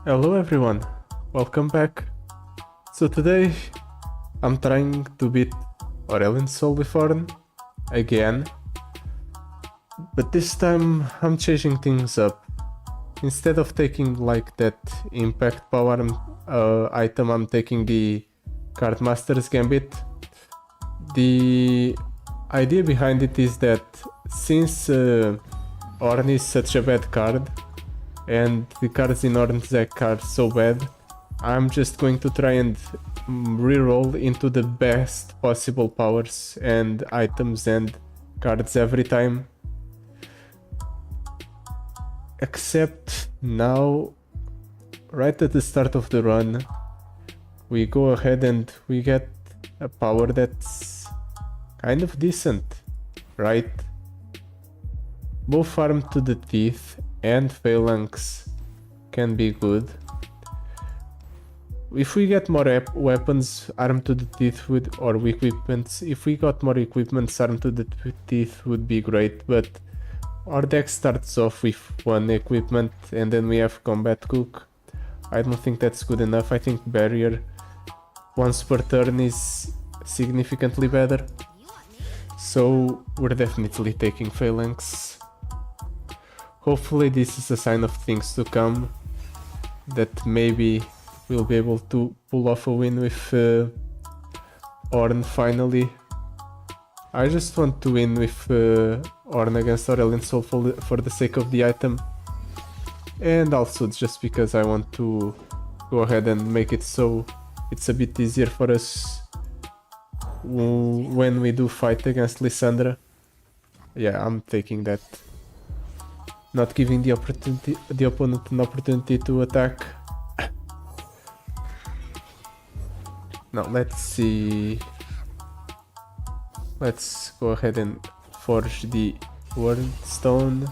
Hello everyone, welcome back. So today I'm trying to beat Aurelion Sol with Ornn again, but this time I'm changing things up. Instead of taking like that impact power item, I'm taking the Cardmaster's Gambit. The idea behind it is that since Ornn is such a bad card, and the cards in Ornn's deck are so bad, I'm just going to try and reroll into the best possible powers and items and cards every time. Except now, right at the start of the run, we go ahead and we get a power that's kind of decent, right? Both Arm to the Teeth and Phalanx can be good. If we get more weapons, Arm to the Teeth would, or equipments, if we got more equipments, Arm to the Teeth would be great, but our deck starts off with one equipment and then we have Combat Cook. I don't think that's good enough. I think Barrier once per turn is significantly better. So we're definitely taking Phalanx. Hopefully this is a sign of things to come, that maybe we'll be able to pull off a win with Ornn finally. I just want to win with Ornn against Aurelion Sol for the sake of the item, and also just because I want to go ahead and make it so it's a bit easier for us when we do fight against Lissandra. Yeah, I'm taking that. Not giving the opponent an opportunity to attack. Now let's see. Let's go ahead and forge the Word Stone,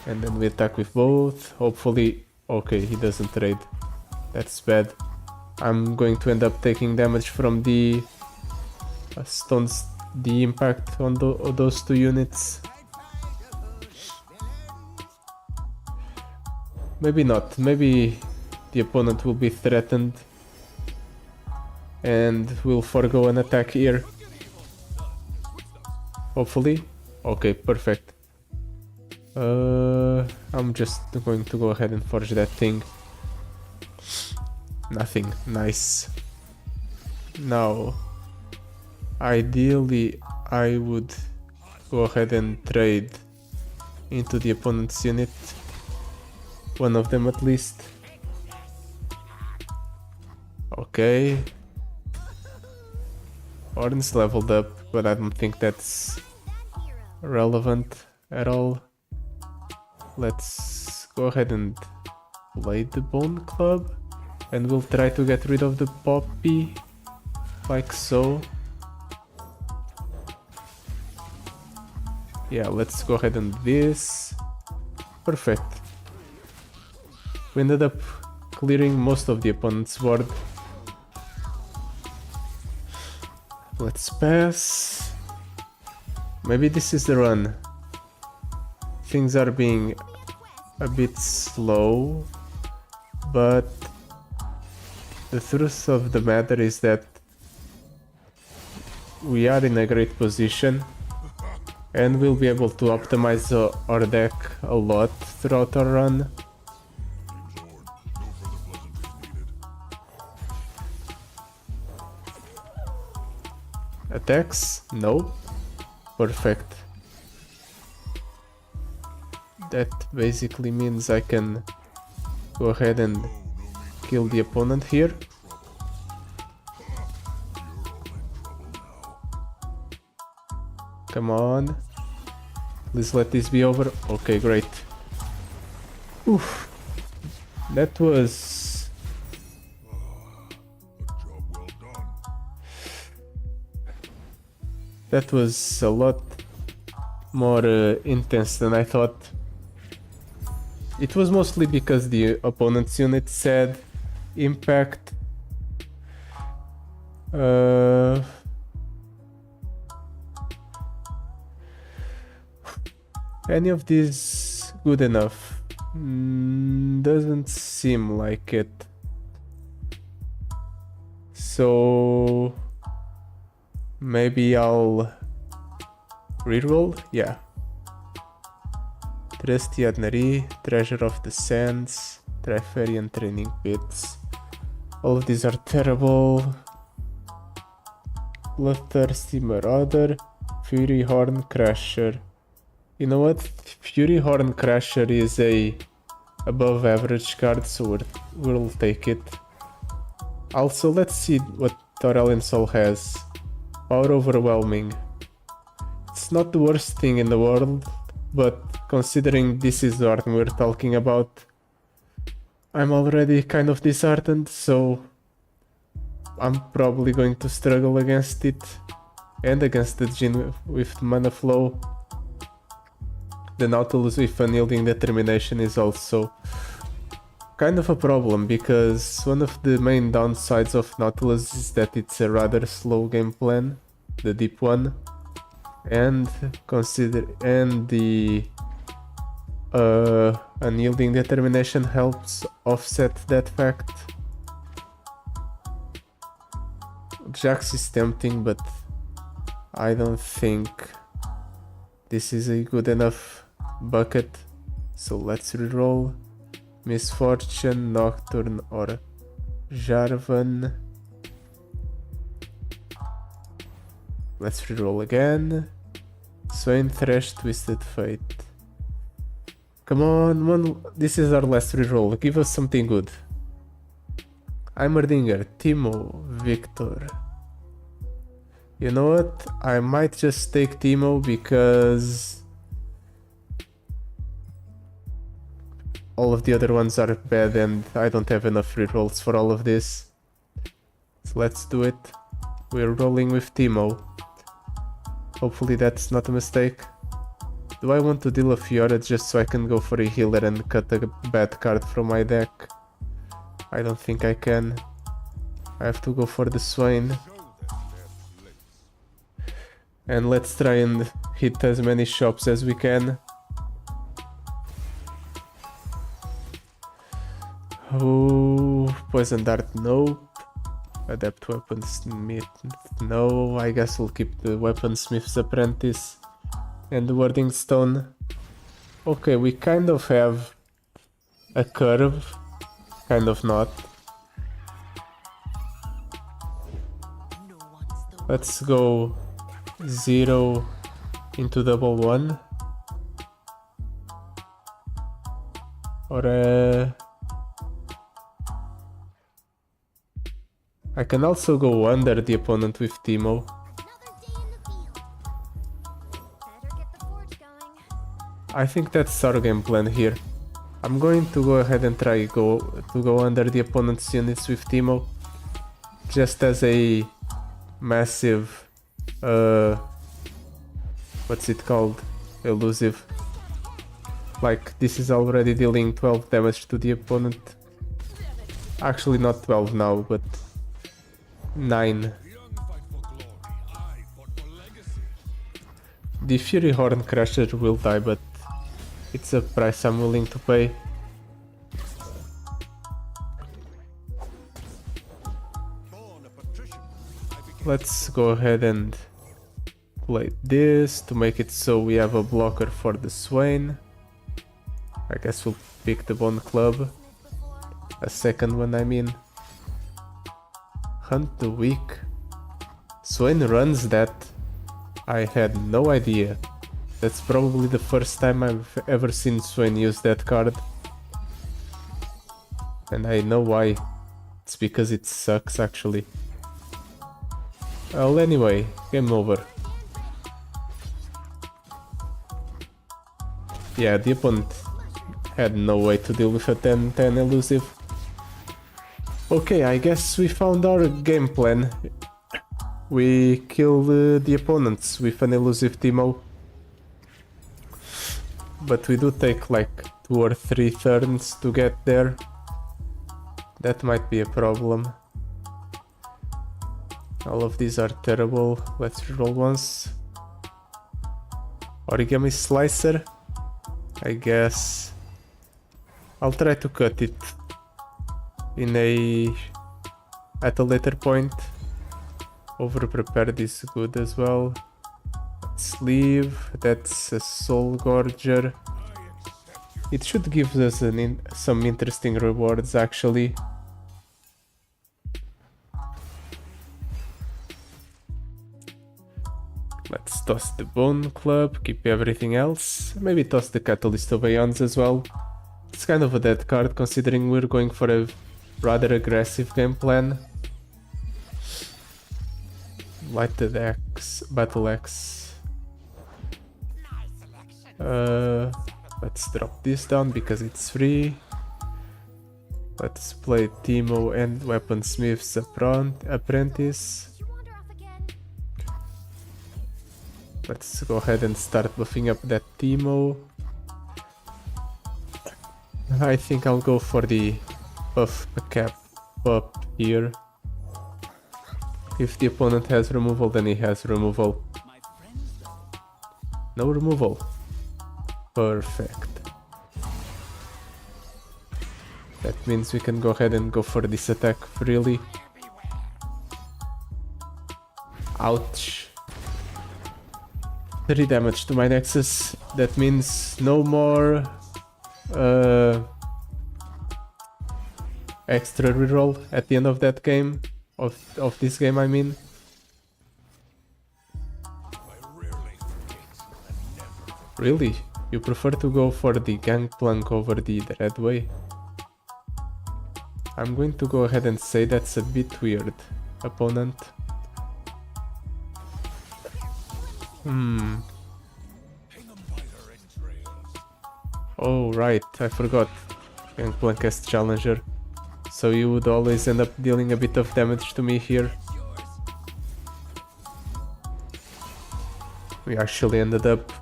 and then we attack with both. Hopefully, okay, he doesn't trade. That's bad. I'm going to end up taking damage from the stones, the impact on those two units. Maybe not. Maybe the opponent will be threatened and will forego an attack here. Hopefully. Okay, perfect. I'm just going to go ahead and forge that thing. Nothing. Nice. Now, ideally, I would go ahead and trade into the opponent's unit. One of them at least. Okay. Ornn's leveled up, but I don't think that's relevant at all. Let's go ahead and play the Bone Club, and we'll try to get rid of the Poppy, like so. Yeah, let's go ahead and this. Perfect. We ended up clearing most of the opponent's board. Let's pass. Maybe this is the run. Things are being a bit slow, but the truth of the matter is that we are in a great position and we'll be able to optimize our deck a lot throughout our run. Attacks? No. Perfect. That basically means I can go ahead and kill the opponent here. Come on. Please let this be over. Okay, great. Oof. That was... That was a lot more intense than I thought. It was mostly because the opponent's unit said impact. Any of these good enough? Doesn't seem like it. So maybe I'll reroll? Yeah. Trusty Treasure of the Sands, Triferian Training Pits. All of these are terrible. Bloodthirsty Marauder, Fury Horn Crusher. You know what? Fury Horn Crusher is a above average card, so we'll take it. Also, let's see what Aurelion Sol has. Power Overwhelming. It's not the worst thing in the world, but considering this is the Ornn we're talking about, I'm already kind of disheartened, so I'm probably going to struggle against it and against the Djinn with Mana Flow. The Nautilus with Unyielding Determination is also kind of a problem, because one of the main downsides of Nautilus is that it's a rather slow game plan, the deep one, and the Unyielding Determination helps offset that fact. Jax is tempting, but I don't think this is a good enough bucket, so let's reroll. Misfortune, Nocturne or Jarvan. Let's reroll again. Swain, Thresh, Twisted Fate. Come on, this is our last reroll, give us something good. Heimerdinger, Teemo, Victor. You know what? I might just take Teemo because all of the other ones are bad and I don't have enough rerolls for all of this. So let's do it. We're rolling with Teemo. Hopefully that's not a mistake. Do I want to deal a Fiora just so I can go for a healer and cut a bad card from my deck? I don't think I can. I have to go for the Swain. And let's try and hit as many shops as we can. Oh, Poison Dart, nope. Adept Weaponsmith, no. I guess we'll keep the Weaponsmith's Apprentice and the Warding Stone. Okay, we kind of have a curve, kind of not. Let's go 0 into double 1. Or I can also go under the opponent with Teemo. I think that's our game plan here. I'm going to go ahead and try to go under the opponent's units with Teemo, just as a massive what's it called? Elusive. Like, this is already dealing 12 damage to the opponent. Actually not 12 now, but 9. The Fury Horn Crusher will die, but it's a price I'm willing to pay. Let's go ahead and play this to make it so we have a blocker for the Swain. I guess we'll pick the Bone Club. A second one, I mean. Hunt the Weak. Swain runs that. I had no idea. That's probably the first time I've ever seen Swain use that card. And I know why. It's because it sucks, actually. Well, anyway, game over. Yeah, the opponent had no way to deal with a 10-10 elusive. Okay, I guess we found our game plan. We kill the opponents with an elusive Teemo. But we do take like 2 or 3 turns to get there. That might be a problem. All of these are terrible. Let's reroll once. Origami Slicer. I guess I'll try to cut it at a later point. Over prepared is good as well. Let's leave. That's a soul gorger. It should give us some interesting rewards actually. Let's toss the Bone Club, keep everything else. Maybe toss the Catalyst of Aeons as well. It's kind of a dead card considering we're going for a rather aggressive game plan. Lighted Axe, Battle Axe. Let's drop this down because it's free. Let's play Teemo and Weaponsmith's Apprentice. Let's go ahead and start buffing up that Teemo. I think I'll go for the buff cap up here. If the opponent has removal, then he has removal. No removal. Perfect. That means we can go ahead and go for this attack freely. Ouch. 3 damage to my Nexus. That means no more extra reroll at the end of that game. Of this game, I mean. Really? You prefer to go for the Gangplank over the Red Way? I'm going to go ahead and say that's a bit weird, opponent. Oh right, I forgot. Gangplank as challenger. So you would always end up dealing a bit of damage to me here. We actually ended up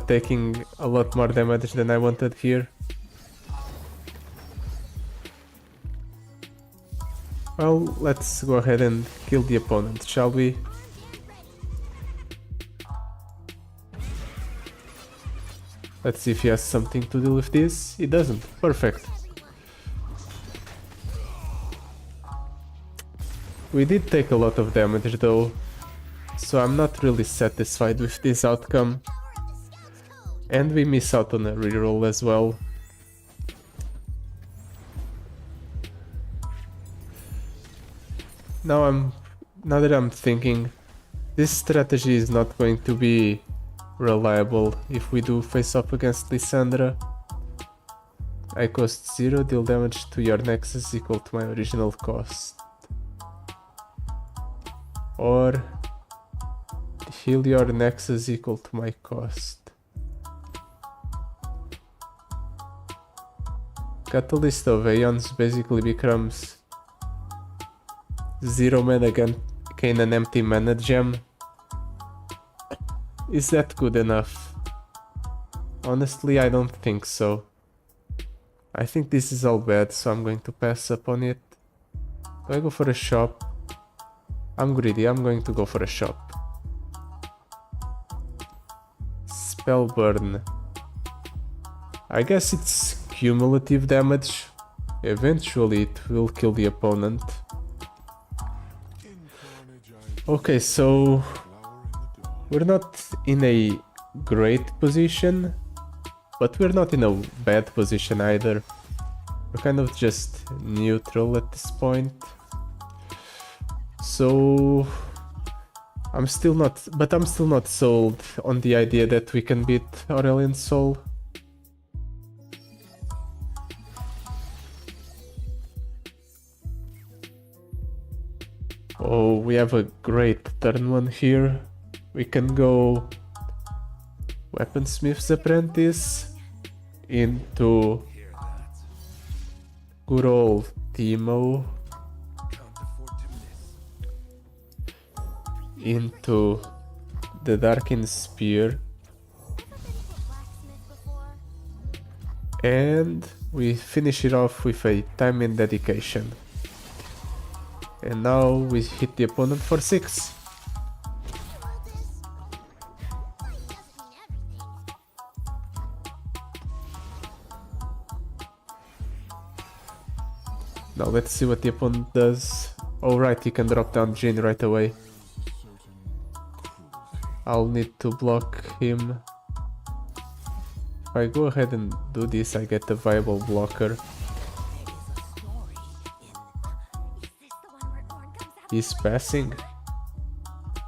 taking a lot more damage than I wanted here. Well, let's go ahead and kill the opponent, shall we? Let's see if he has something to do with this. He doesn't. Perfect. We did take a lot of damage though, so I'm not really satisfied with this outcome. And we miss out on a reroll as well. Now that I'm thinking, this strategy is not going to be reliable if we do face up against Lissandra. I cost 0, deal damage to your Nexus equal to my original cost. Or heal your Nexus equal to my cost. Catalyst of Aeons basically becomes 0 mana gain an empty mana gem. Is that good enough? Honestly, I don't think so. I think this is all bad, so I'm going to pass up on it. Do I go for a shop? I'm greedy, I'm going to go for a shop. Spell burn. I guess it's cumulative damage. Eventually it will kill the opponent. Okay, so we're not in a great position, but we're not in a bad position either. We're kind of just neutral at this point. So I'm still not sold on the idea that we can beat Aurelion Sol. Oh, we have a great turn 1 here. We can go Weaponsmith's Apprentice into good old Teemo, into the Darkened Spear, and we finish it off with a Time and Dedication. And now we hit the opponent for 6. Now let's see what the opponent does. Oh right, he can drop down Jhin right away. I'll need to block him. If I go ahead and do this, I get a viable blocker. He's passing?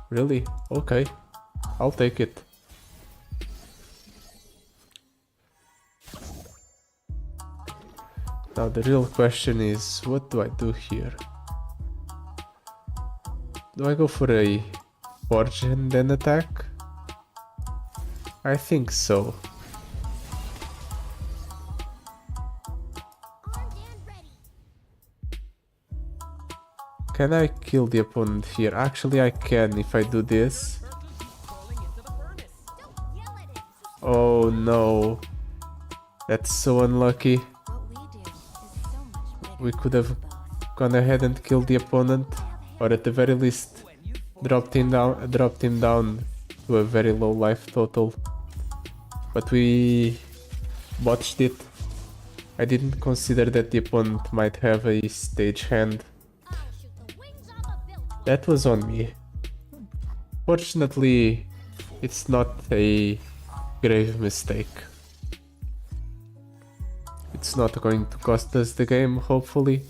Really? Okay, I'll take it. Now the real question is, what do I do here? Do I go for a forge and then attack? I think so. Can I kill the opponent here? Actually I can if I do this. Oh no. That's so unlucky. We could have gone ahead and killed the opponent, or at the very least dropped him down to a very low life total. But we botched it. I didn't consider that the opponent might have a stage hand. That was on me. Fortunately, it's not a grave mistake. It's not going to cost us the game, hopefully.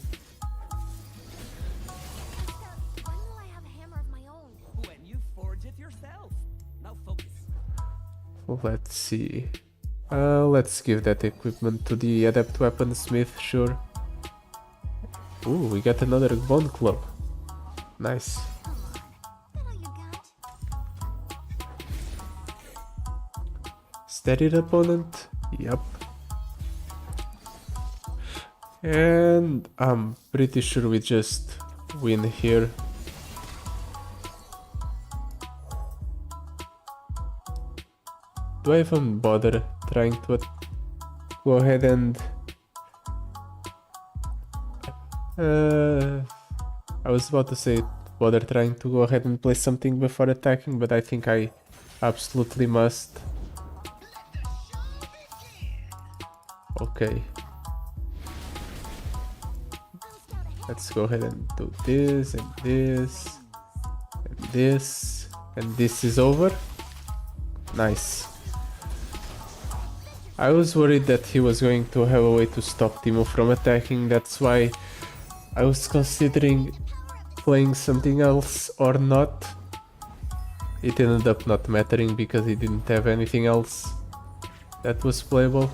Let's see. Let's give that equipment to the Adept Weaponsmith, sure. Ooh, we got another Bone Club. Nice. Steadied opponent? Yup. And I'm pretty sure we just win here. Do I even bother trying to go ahead and... I was about to say bother trying to go ahead and play something before attacking, but I think I absolutely must. Okay. Let's go ahead and do this and this and this, and this is over. Nice. I was worried that he was going to have a way to stop Teemo from attacking, that's why I was considering playing something else or not. It ended up not mattering because he didn't have anything else that was playable.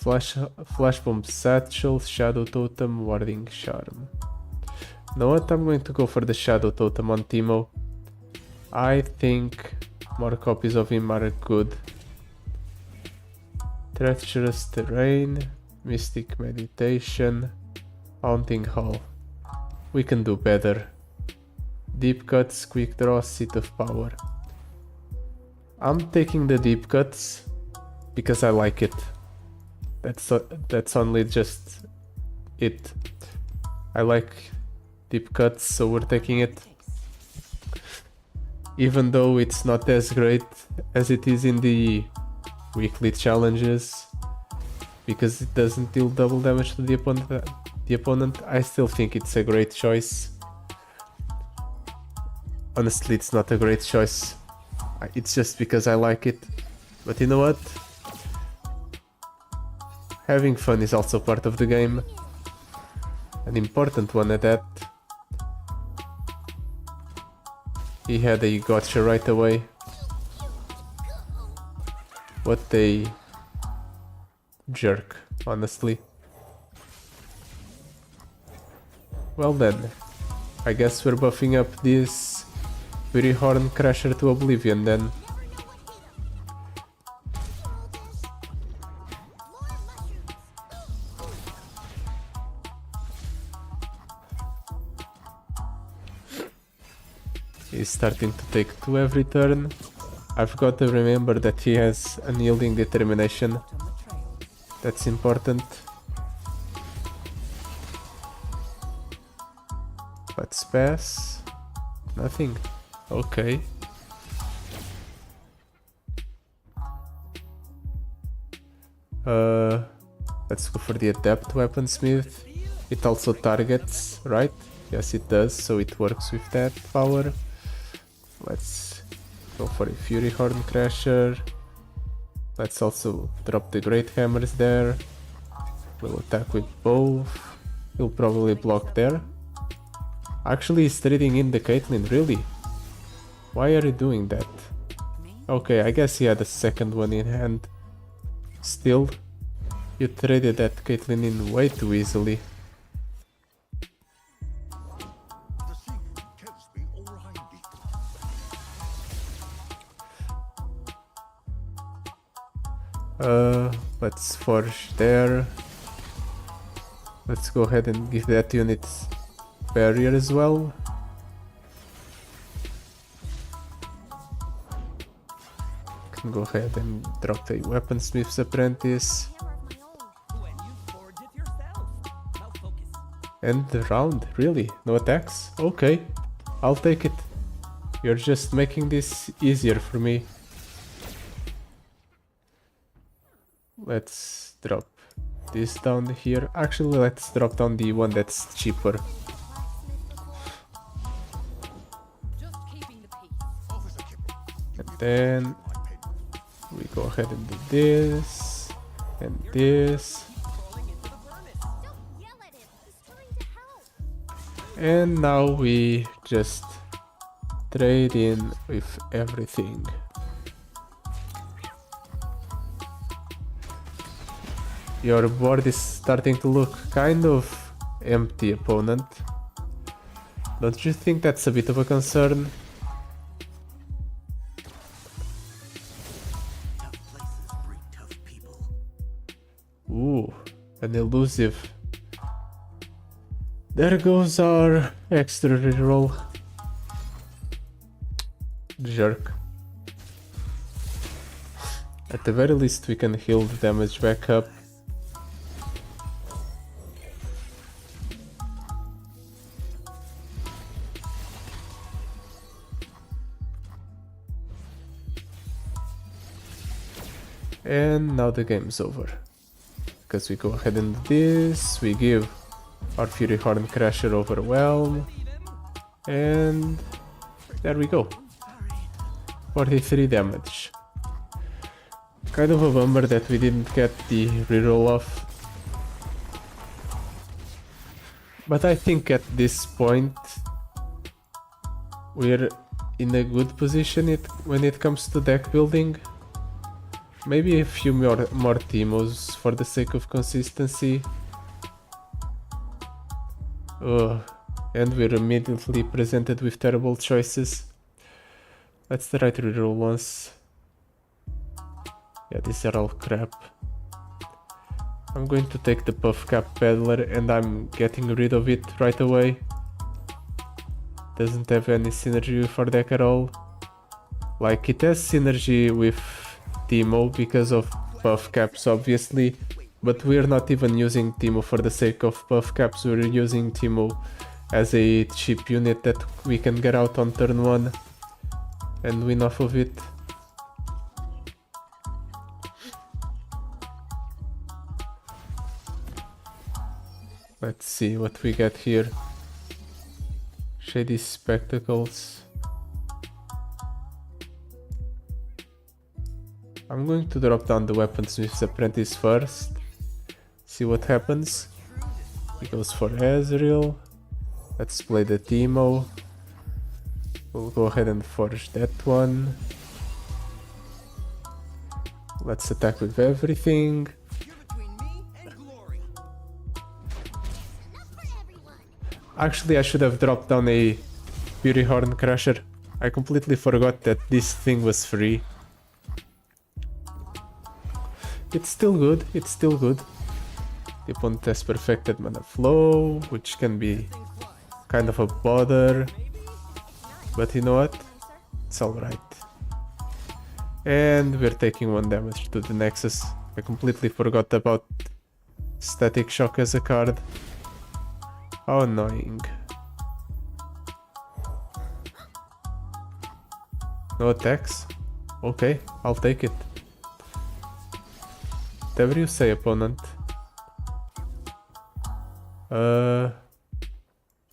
Flash Bomb Satchel, Shadow Totem, Warding Charm. You know what? I'm going to go for the Shadow Totem on Teemo. I think more copies of him are good. Treacherous Terrain, Mystic Meditation, Haunting Hall. We can do better. Deep Cuts, Quick Draw, Seat of Power. I'm taking the Deep Cuts because I like it. That's only just it. I like Deep Cuts, so we're taking it. Even though it's not as great as it is in the weekly challenges, because it doesn't deal double damage to the opponent, I still think it's a great choice. Honestly, it's not a great choice. It's just because I like it. But you know what? Having fun is also part of the game. An important one at that. He had a gotcha right away. What a jerk, honestly. Well then, I guess we're buffing up this Fury Horn Crusher to Oblivion then. He's starting to take 2 every turn. I've got to remember that he has unyielding determination. That's important. Let's pass. Nothing. Okay. Let's go for the adept weaponsmith. It also targets, right? Yes, it does, so it works with that power. Let's go for a Fury Horn Crasher. Let's also drop the Great Hammers there. We'll attack with both. He'll probably block there. Actually, he's trading in the Caitlyn, really? Why are you doing that? Okay, I guess he had a second one in hand. Still, you traded that Caitlyn in way too easily. Let's forge there. Let's go ahead and give that unit barrier as well. Can go ahead and drop the weaponsmith's apprentice. End the round, really? No attacks? Okay, I'll take it. You're just making this easier for me. Let's drop this down here. Actually, let's drop down the one that's cheaper. And then we go ahead and do this and this. And now we just trade in with everything. Your board is starting to look kind of empty, opponent. Don't you think that's a bit of a concern? Ooh, an elusive. There goes our extra reroll. Jerk. At the very least we can heal the damage back up. And now the game's over. Because we go ahead and do this, we give our Fury Horn Crasher Overwhelm, and there we go. 43 damage. Kind of a bummer that we didn't get the reroll off. But I think at this point we're in a good position when it comes to deck building. Maybe a few more Teemos for the sake of consistency. And we're immediately presented with terrible choices. Let's try to reroll once. Yeah, these are all crap. I'm going to take the Puff Cap Peddler and I'm getting rid of it right away. Doesn't have any synergy with our deck at all. Like, it has synergy with Teemo because of Puff Caps, obviously, but we're not even using Teemo for the sake of Puff Caps. We're using Teemo as a cheap unit that we can get out on turn 1 and win off of it. Let's see what we get here. Shady Spectacles. I'm going to drop down the Weaponsmith's Apprentice first. See what happens. He goes for Ezreal. Let's play the Teemo. We'll go ahead and forge that one. Let's attack with everything. Actually, I should have dropped down a Fury Horn Crusher. I completely forgot that this thing was free. It's still good, it's still good. The opponent has perfected mana flow, which can be kind of a bother. But you know what? It's alright. And we're taking 1 damage to the Nexus. I completely forgot about Static Shock as a card. How annoying. No attacks? Okay, I'll take it. Whatever you say, opponent.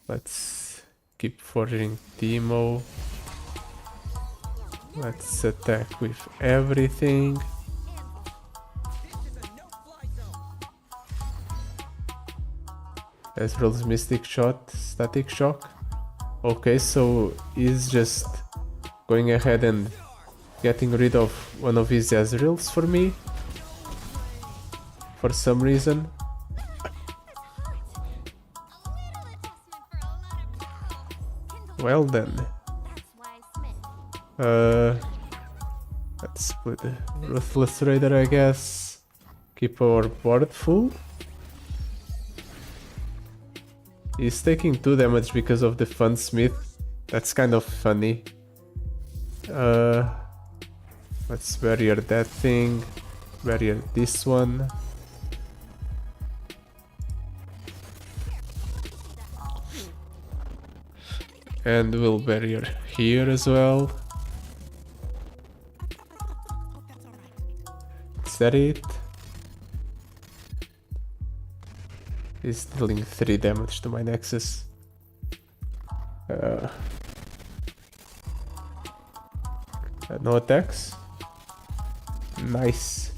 Let's keep forging Timo. Let's attack with everything. Ezreal's Mystic Shot, Static Shock. Okay, so he's just going ahead and getting rid of one of his Ezreals for me. For some reason. Well then. Let's split the Ruthless Raider, I guess. Keep our board full. He's taking 2 damage because of the Fun Smith. That's kind of funny. Let's barrier that thing. Barrier this one. And we'll barrier here as well. Is that it? He's dealing 3 damage to my Nexus. No attacks? Nice.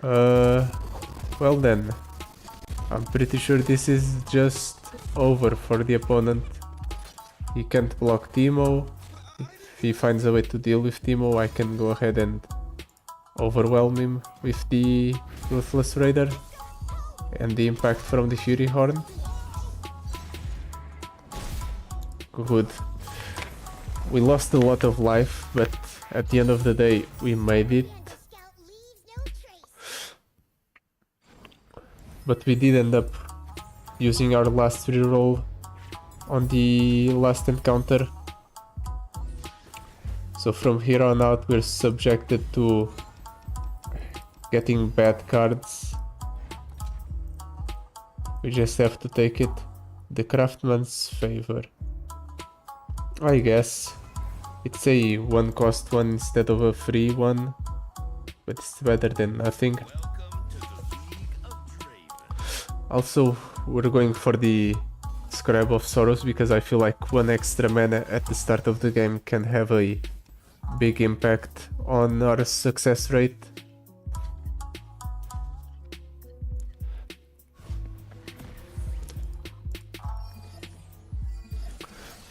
Well then. I'm pretty sure this is just over for the opponent. He can't block Timo. If he finds a way to deal with Timo, I can go ahead and overwhelm him with the Ruthless Raider and the impact from the Fury Horn. Good. We lost a lot of life, but at the end of the day, we made it. But we did end up using our last reroll on the last encounter. So from here on out, we're subjected to getting bad cards. We just have to take it. The Craftsman's Favor. I guess. It's a 1 cost one instead of a free one. But it's better than nothing. Also, we're going for the Scribe of Sorrows because I feel like 1 extra mana at the start of the game can have a big impact on our success rate.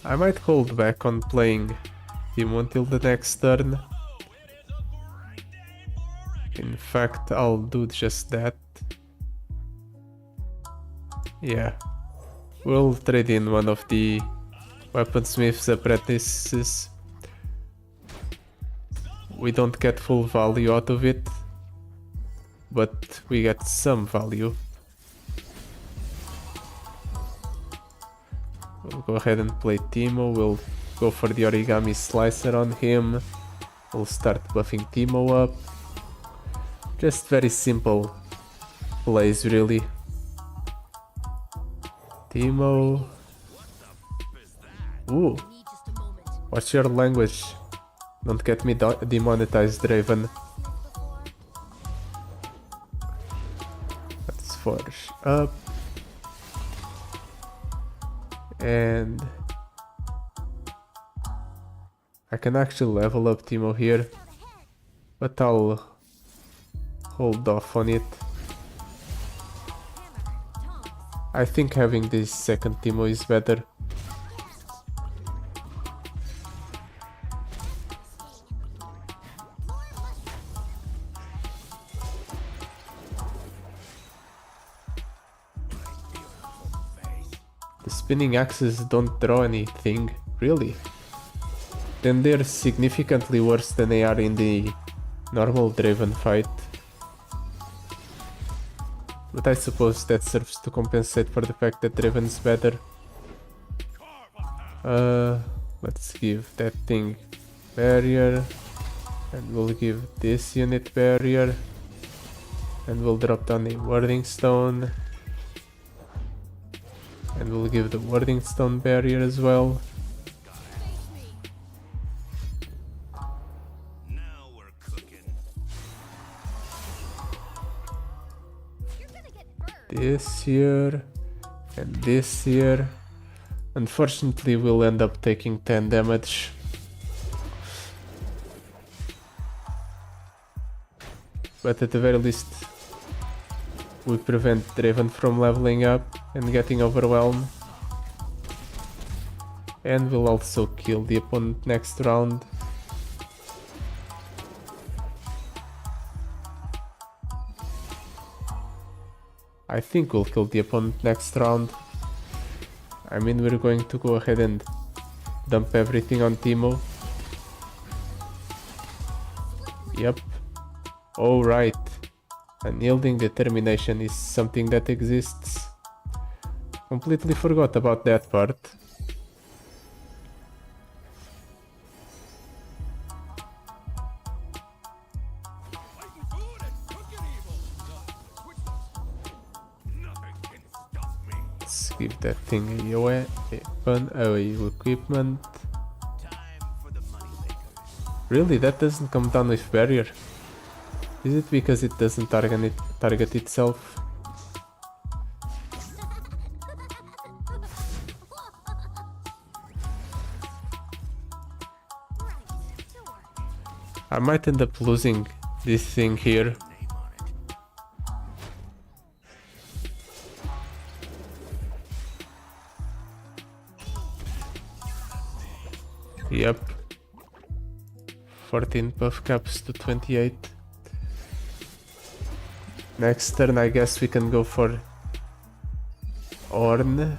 I might hold back on playing Timo until the next turn. In fact, I'll do just that. Yeah. We'll trade in one of the Weaponsmith's apprentices. We don't get full value out of it, but we get some value. We'll go ahead and play Timo. We'll go for the Origami Slicer on him. We'll start buffing Timo up. Just very simple plays, really. Timo. Ooh. What's your language? Don't get me demonetized, Raven. Let's forge up. And I can actually level up Timo here, but I'll hold off on it. I think having this second Timo is better. The spinning axes don't draw anything, really. Then they're significantly worse than they are in the normal Draven fight. But I suppose that serves to compensate for the fact that Draven's better. Let's give that thing barrier. And we'll give this unit barrier. And we'll drop down a warding stone. And we'll give the warding stone barrier as well. Now we're cooking. You're gonna get burned. this here, and this here. Unfortunately, we'll end up taking 10 damage. But at the very least, we prevent Draven from leveling up and getting overwhelmed. And we'll also kill the opponent next round. I think we'll kill the opponent next round. I mean, we're going to go ahead and dump everything on Teemo. Yep. Oh, right. Unyielding determination is something that exists. Completely forgot about that part. Let's give that thing away. Equipment. Really, that doesn't come down with barrier. Is it because it doesn't target itself? I might end up losing this thing here. Yep. 14 buff caps to 28. Next turn, I guess we can go for Ornn.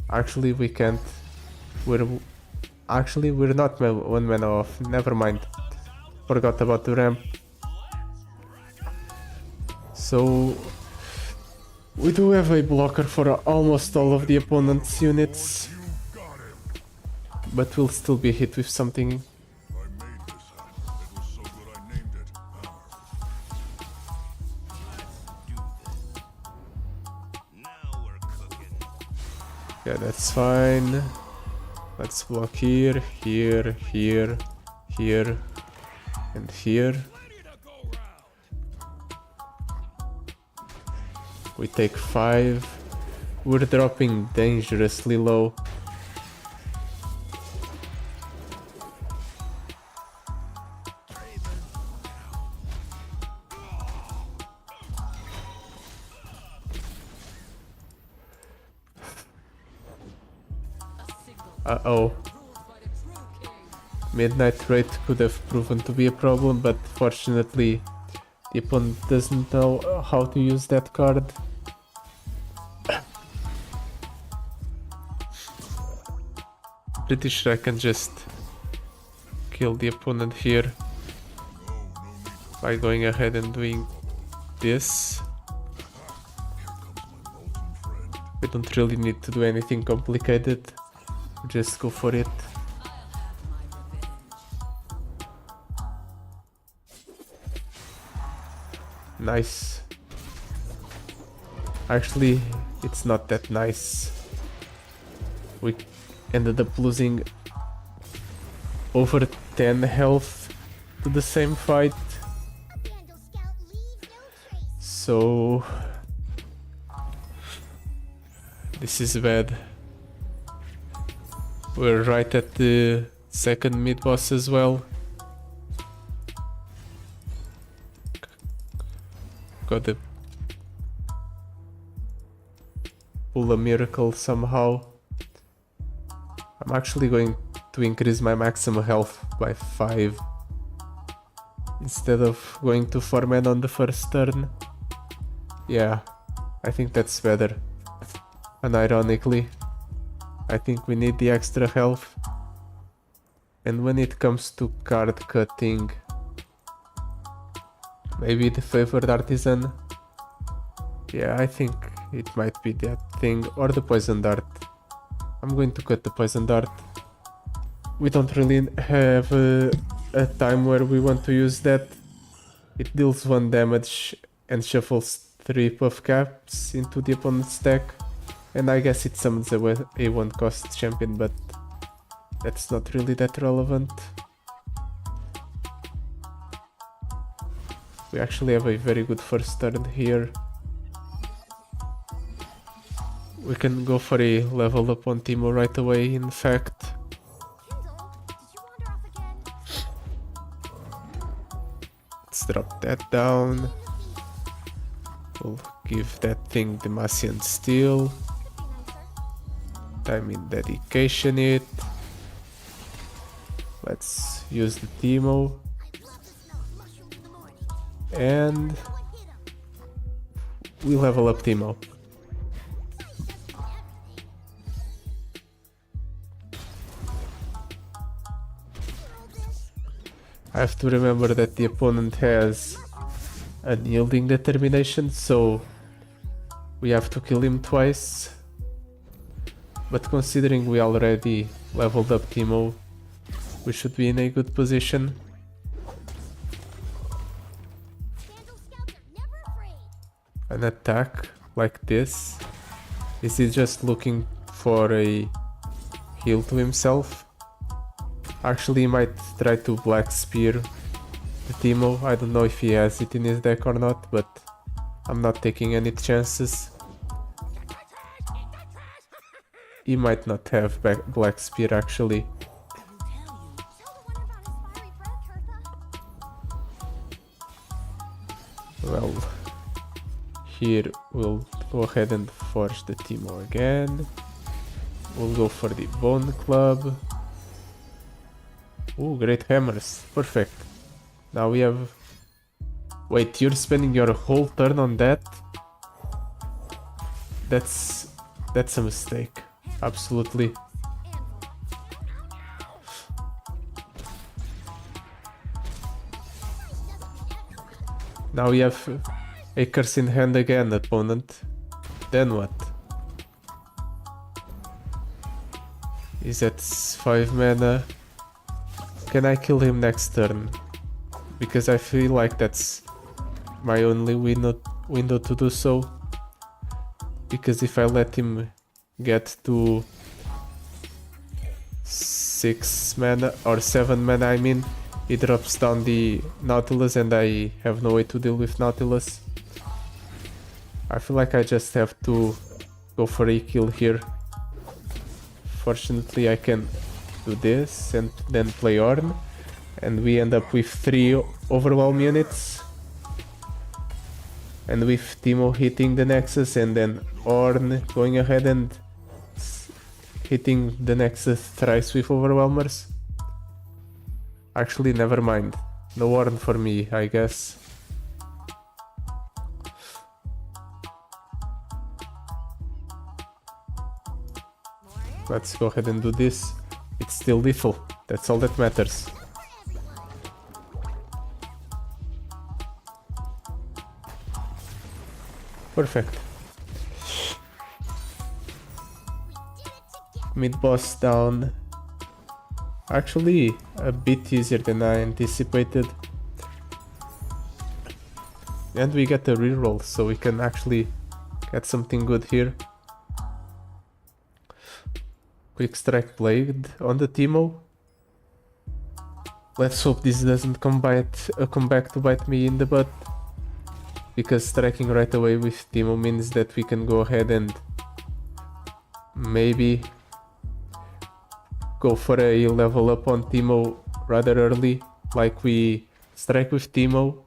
Actually, we can't. We're not 1 mana off. Never mind. Forgot about the ramp. So we do have a blocker for almost all of the opponent's units, but we'll still be hit with something. Yeah, that's fine. Let's block here, here, here, here, and here. We take 5. We're dropping dangerously low. Uh-oh. Midnight Raid could have proven to be a problem, but fortunately the opponent doesn't know how to use that card. Pretty sure I can just kill the opponent here by going ahead and doing this. We don't really need to do anything complicated. Just go for it. Nice. Actually, it's not that nice. We ended up losing over 10 health to the same fight. So this is bad. We're right at the second mid boss as well. Gotta pull a miracle somehow. I'm actually going to increase my maximum health by 5 instead of going to 4 mana on the first turn. Yeah, I think that's better. And ironically, I think we need the extra health. And when it comes to card cutting, maybe the favored artisan. Yeah, I think it might be that thing, or the poison dart. I'm going to cut the poison dart. We don't really have a time where we want to use that. It deals 1 damage and shuffles 3 buff caps into the opponent's deck. And I guess it summons a 1 cost champion, but that's not really that relevant. We actually have a very good first turn here. We can go for a level up on Teemo right away, in fact. Let's drop that down. We'll give that thing Demacian Steel. Time in dedication it. Let's use the Teemo. And we level up Teemo. I have to remember that the opponent has unyielding determination, so we have to kill him twice. But considering we already leveled up Teemo, we should be in a good position. An attack like this? Is he just looking for a heal to himself? Actually, he might try to Black Spear the Teemo. I don't know if he has it in his deck or not, but I'm not taking any chances. He might not have Black Spear actually. Well, here we'll go ahead and forge the Teemo again. We'll go for the Bone Club. Ooh, great hammers. Perfect. Now we have... Wait, you're spending your whole turn on that? That's a mistake. Absolutely. Now we have a curse in hand again, opponent. Then what? He's at 5 mana. Can I kill him next turn? Because I feel like that's my only window to do so. Because if I let him get to 6 mana or 7 mana, I mean, he drops down the Nautilus and I have no way to deal with Nautilus. I feel like I just have to go for a kill here. Fortunately, I can do this and then play Ornn, and we end up with 3 overwhelm units. And with Teemo hitting the Nexus and then Ornn going ahead and hitting the Nexus thrice with overwhelmers. Actually, never mind. No Ornn for me, I guess. Let's go ahead and do this. It's still lethal. That's all that matters. Perfect. Mid boss down. Actually, a bit easier than I anticipated. And we get a reroll, so we can actually get something good here. Quick Strike Blade on the Teemo. Let's hope this doesn't come back to bite me in the butt. Because striking right away with Teemo means that we can go ahead and maybe go for a level up on Teemo rather early. Like we strike with Teemo,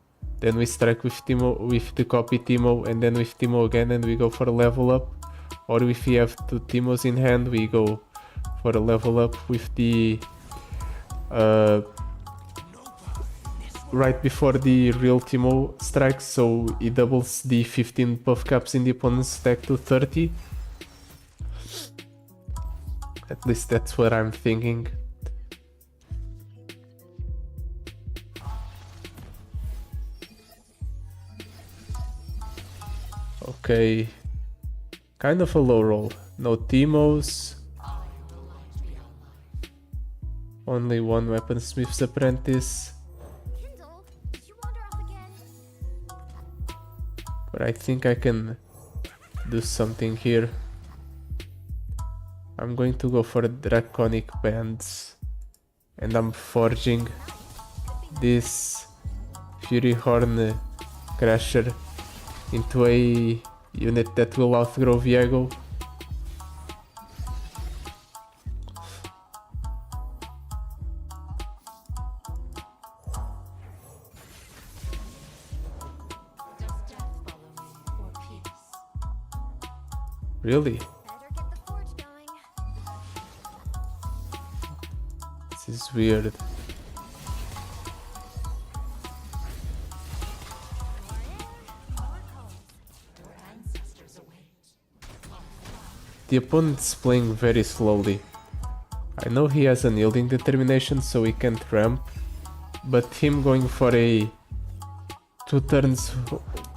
then we strike with Teemo with the copy Teemo, and then with Teemo again, and we go for a level up. Or if we have 2 Teemos in hand, we go for a level up with the right before the real Teemo strikes, so he doubles the 15 buff caps in the opponent's deck to 30. At least that's what I'm thinking. Okay, kind of a low roll. No Teemos. Only 1 Weaponsmith's Apprentice. But I think I can do something here. I'm going to go for Draconic Bands. And I'm forging this Fury Horn Crusher into a unit that will outgrow Viego. Really? This is weird. The opponent's playing very slowly. I know he has unyielding determination, so he can't ramp, but him going for a 2 turns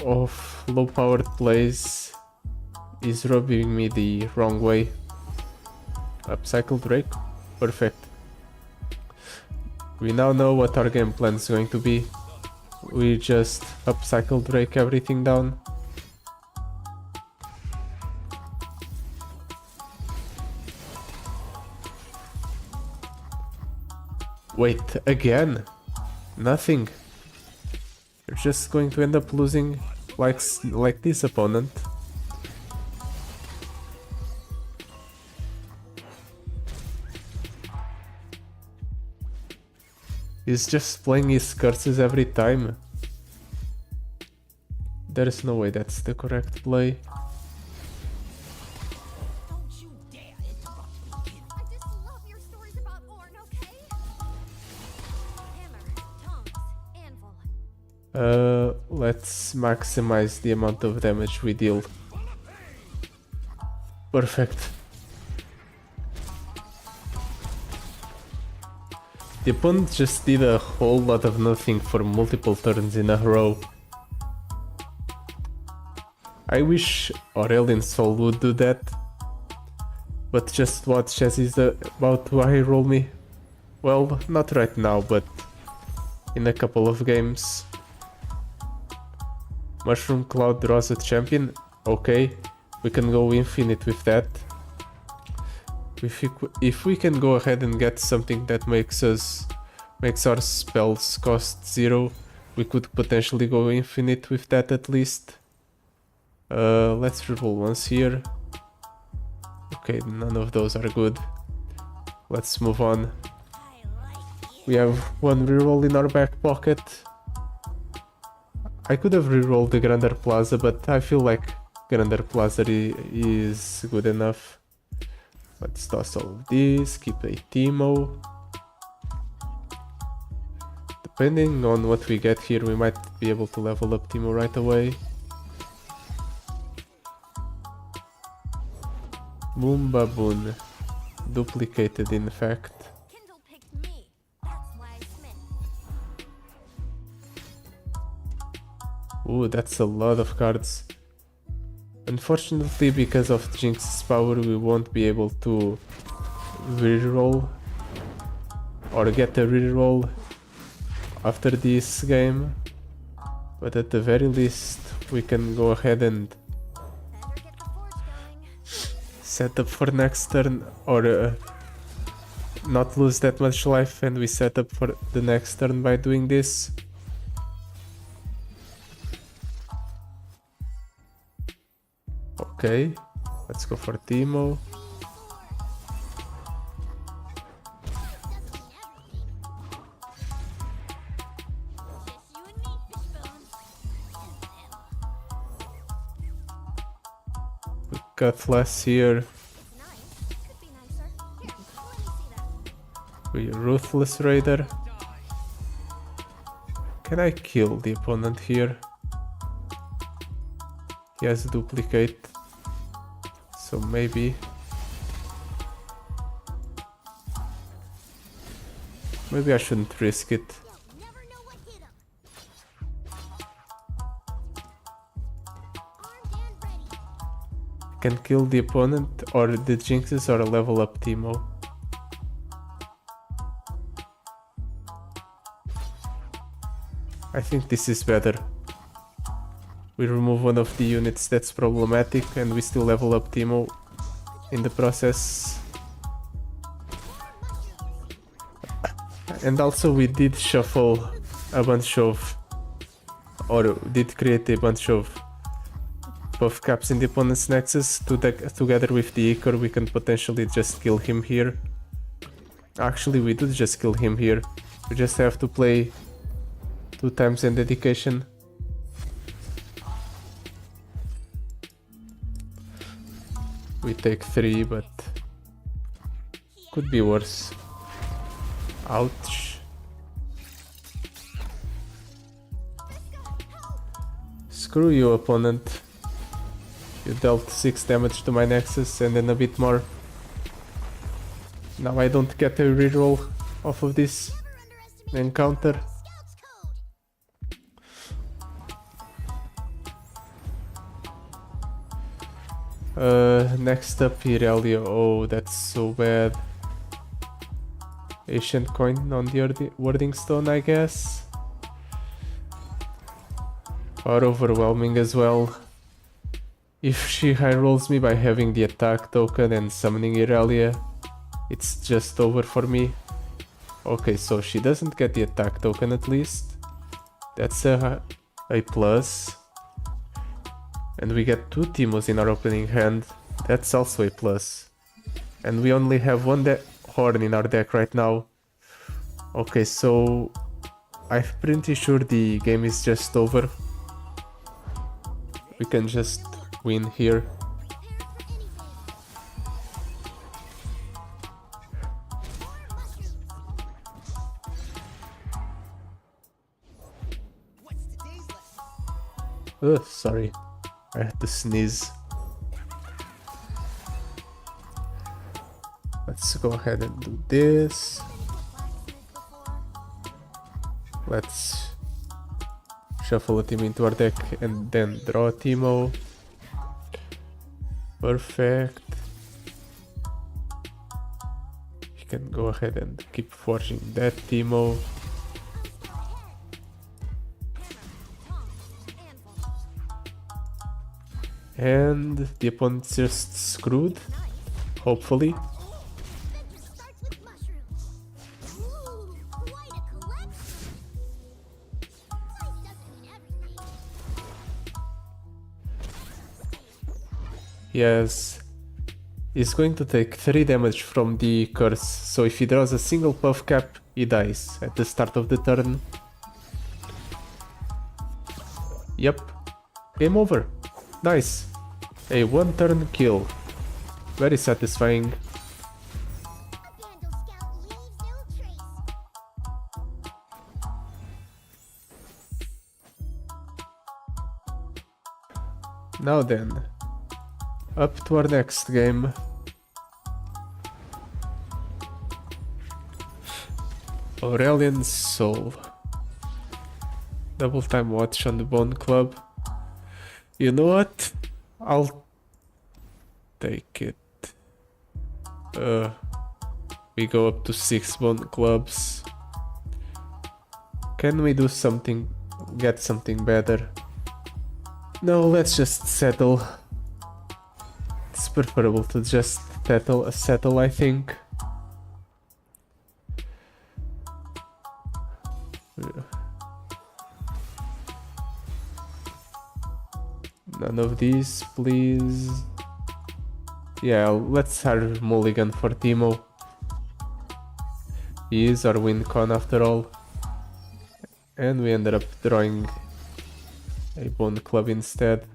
of low powered plays is rubbing me the wrong way. Upcycle Drake? Perfect. We now know what our game plan is going to be. We just upcycle Drake everything down. Wait, again? Nothing. You're just going to end up losing like this opponent. He's just playing his curses every time. There's no way that's the correct play. Don't you dare interrupt me, kid. I just love your stories about Ornn, okay? Hammer, tongs, anvil. Let's maximize the amount of damage we deal. Perfect. The opponent just did a whole lot of nothing for multiple turns in a row. I wish Aurelion Sol would do that, but just watch as he's about to high roll me. Well, not right now, but in a couple of games. Mushroom Cloud draws a champion. Okay, we can go infinite with that. If we can go ahead and get something that makes our spells cost 0, we could potentially go infinite with that at least. Let's reroll once here. Okay, none of those are good. Let's move on. We have one reroll in our back pocket. I could have rerolled the Grander Plaza, but I feel like Grander Plaza is good enough. Let's toss all of these, keep a Teemo. Depending on what we get here, we might be able to level up Teemo right away. Boom Baboon. Duplicated in fact. Kindle picked me. That's why I smith. Ooh, that's a lot of cards. Unfortunately, because of Jinx's power, we won't be able to reroll or get a reroll after this game. But at the very least, we can go ahead and Better get the forge going. set up for next turn, or not lose that much life, and we set up for the next turn by doing this. Okay, let's go for Teemo. We got less here. Nice. Could be nicer. Here, let me see that. We Ruthless Raider. Can I kill the opponent here? He has duplicate, so maybe. Maybe I shouldn't risk it. You'll never know what hit him. Armed and ready. Can kill the opponent or the Jinxes or level up Teemo. I think this is better. We remove one of the units that's problematic and we still level up Teemo in the process. And also we did shuffle a bunch of, or did create a bunch of buff caps in the opponent's nexus. Together with the Ichor we can potentially just kill him here. Actually we do just kill him here. We just have to play 2 times in dedication. We take 3, but could be worse. Ouch. Screw you, opponent. You dealt 6 damage to my Nexus and then a bit more. Now I don't get a reroll off of this encounter. Next up, Aurelion. Oh, that's so bad. Ancient coin on the wording stone, I guess. Or overwhelming as well. If she high rolls me by having the attack token and summoning Aurelion, it's just over for me. Okay, so she doesn't get the attack token at least. That's a plus. And we get 2 Timos in our opening hand. That's also a plus. And we only have one Ornn in our deck right now. Okay, so I'm pretty sure the game is just over. We can just win here. Sorry, I had to sneeze. Let's go ahead and do this. Let's shuffle a team into our deck and then draw a Teemo. Perfect. You can go ahead and keep forging that Teemo. And the opponent's just screwed, hopefully. Yes, he's going to take 3 damage from the curse, so if he draws a single puff cap, he dies at the start of the turn. Yep, game over. Nice, a 1-turn kill, very satisfying. Now then, up to our next game. Aurelion Sol. Double time watch on the Bone Club. You know what? I'll take it. We go up to 6 Bone Clubs. Can we do something? Get something better? No, let's just settle. It's preferable to just settle, I think. None of these, please. Yeah, let's have mulligan for Teemo. He is our win con after all. And we ended up drawing a Bone Club instead.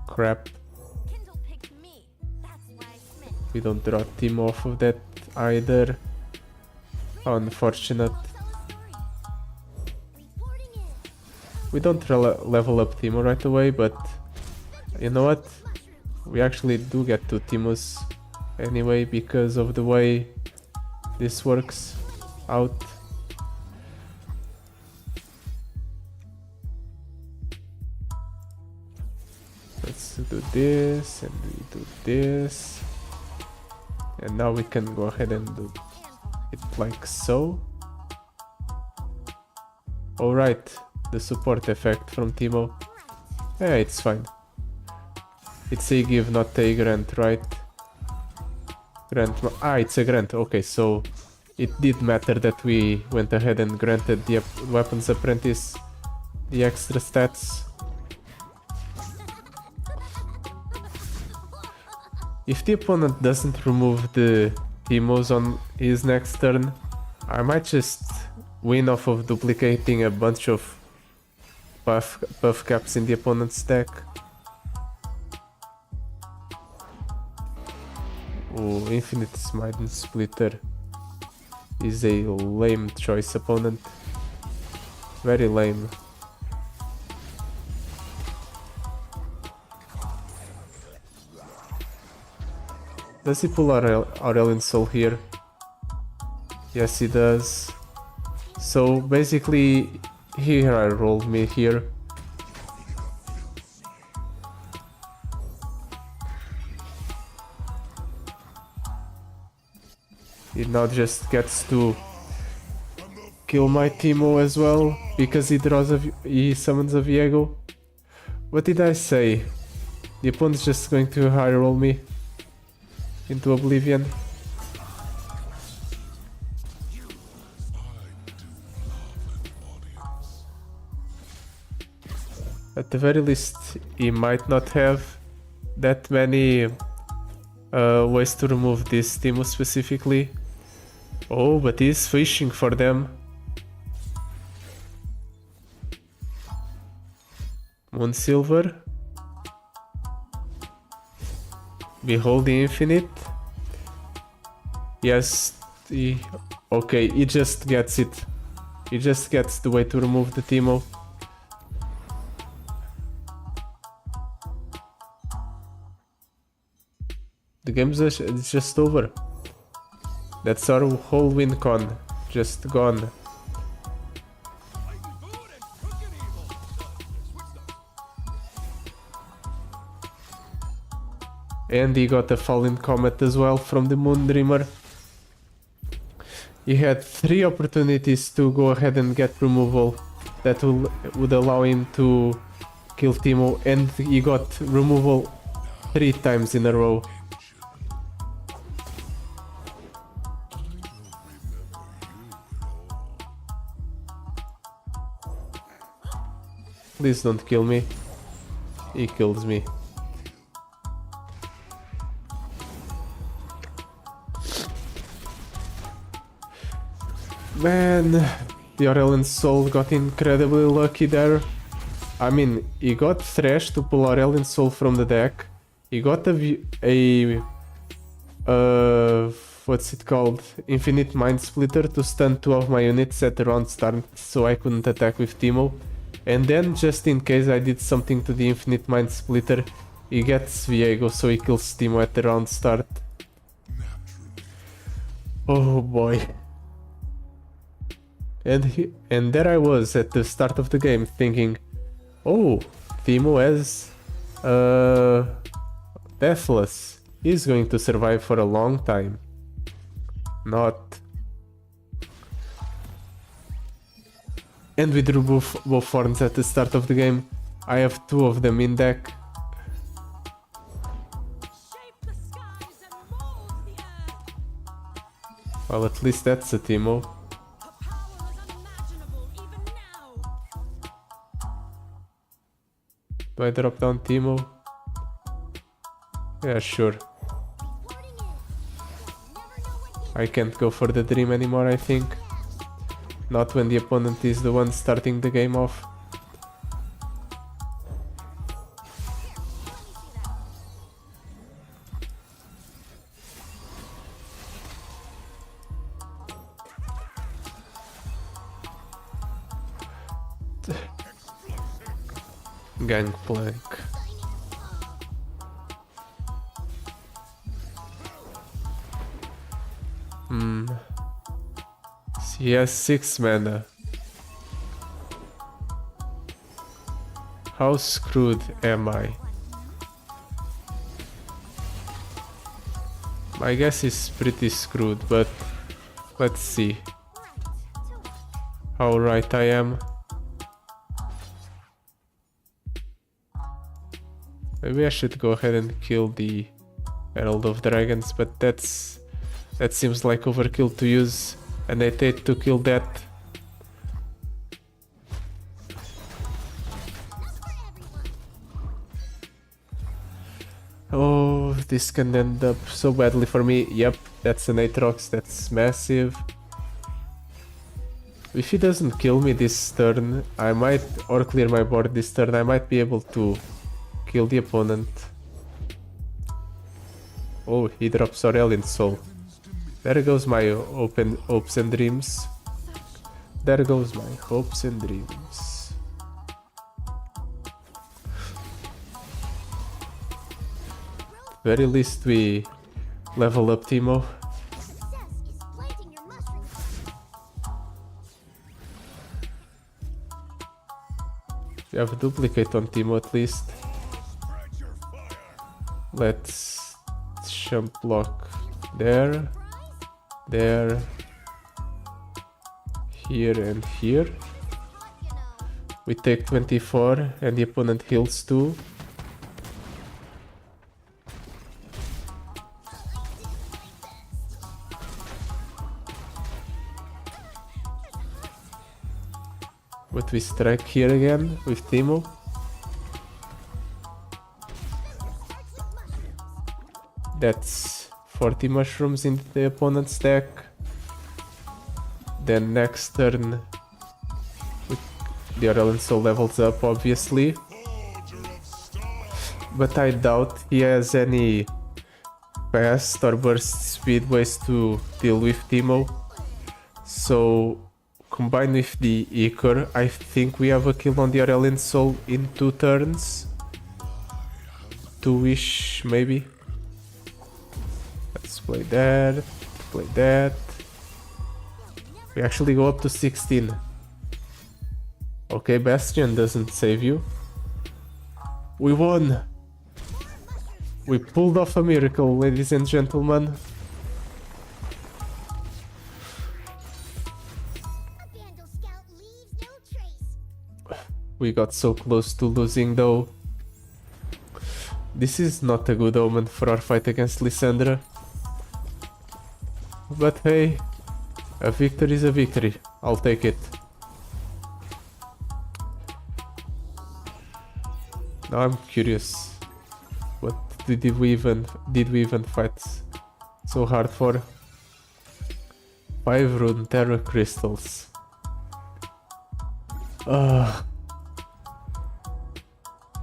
Crap. We don't draw Teemo off of that either. How unfortunate. We don't level up Teemo right away, but you know what? We actually do get 2 Teemos anyway because of the way this works out. Let's do this and we do this. And now we can go ahead and do it like so. Alright, the support effect from Teemo. Yeah, it's fine. It's a give, not a grant, right? Grant. It's a grant. Okay, so it did matter that we went ahead and granted the Weapons Apprentice the extra stats. If the opponent doesn't remove the Teemos on his next turn, I might just win off of duplicating a bunch of buff caps in the opponent's deck. Oh, Infinite Mind Splitter is a lame choice opponent. Very lame. Does he pull Aurelion Sol here? Yes, he does. So basically, here I rolled me here. He now just gets to kill my Teemo as well because he summons a Viego. What did I say? The opponent's just going to high roll me into oblivion. At the very least, he might not have that many ways to remove this Teemo specifically. Oh, but he's fishing for them. Moonsilver. Behold the Infinite. Yes, okay, he just gets it. He just gets the way to remove the Teemo. The game's just over. That's our whole win con. Just gone. And he got a fallen comet as well from the Moondreamer. He had 3 opportunities to go ahead and get removal that would allow him to kill Teemo, and he got removal 3 times in a row. Please don't kill me. He kills me. Man, the Aurelion Sol got incredibly lucky there. I mean, he got Thresh to pull Aurelion Sol from the deck. He got what's it called? Infinite Mind Splitter to stun 2 of my units at the round start so I couldn't attack with Teemo. And then, just in case I did something to the Infinite Mind Splitter, he gets Viego so he kills Teemo at the round start. Oh boy. And there I was at the start of the game thinking, oh, Teemo has Deathless. He's going to survive for a long time. Not. And we drew both Ornns at the start of the game. I have 2 of them in deck. Well, at least that's a Teemo. Do I drop down Teemo? Yeah, sure. I can't go for the dream anymore, I think. Not when the opponent is the one starting the game off. Gangplank. He has 6 mana. How screwed am I? My guess is pretty screwed, but let's see how right I am. Maybe I should go ahead and kill the Herald of Dragons, but that seems like overkill to use an 8/8 to kill that. Oh, this can end up so badly for me. Yep, that's an Aatrox, that's massive. If he doesn't kill me this turn, I might, or clear my board this turn, I might be able to kill the opponent. Oh, he drops Aurelion Sol. There goes my open hopes and dreams. There goes my hopes and dreams. Very least we level up Timo. Success is planting your mushroom seeds. We have a duplicate on Timo at least. Let's jump block there, there, here and here. We take 24 and the opponent heals 2. But we strike here again with Timo. That's 40 mushrooms in the opponent's deck. Then next turn the Aurelion Sol levels up obviously. But I doubt he has any fast or burst speed ways to deal with Timo. So combined with the Ichor, I think we have a kill on the Aurelion Sol in 2 turns. 2-ish maybe. Let's play that, play that. We actually go up to 16. Okay, Bastion doesn't save you. We won! We pulled off a miracle, ladies and gentlemen. A Vandal Scout leaves no trace. We got so close to losing though. This is not a good omen for our fight against Lysandra. But hey, a victory is a victory. I'll take it. Now I'm curious. What did we even fight so hard for? 5 Runeterra crystals.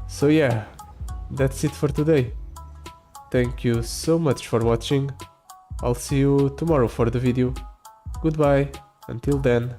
So yeah, that's it for today. Thank you so much for watching. I'll see you tomorrow for the video. Goodbye, until then.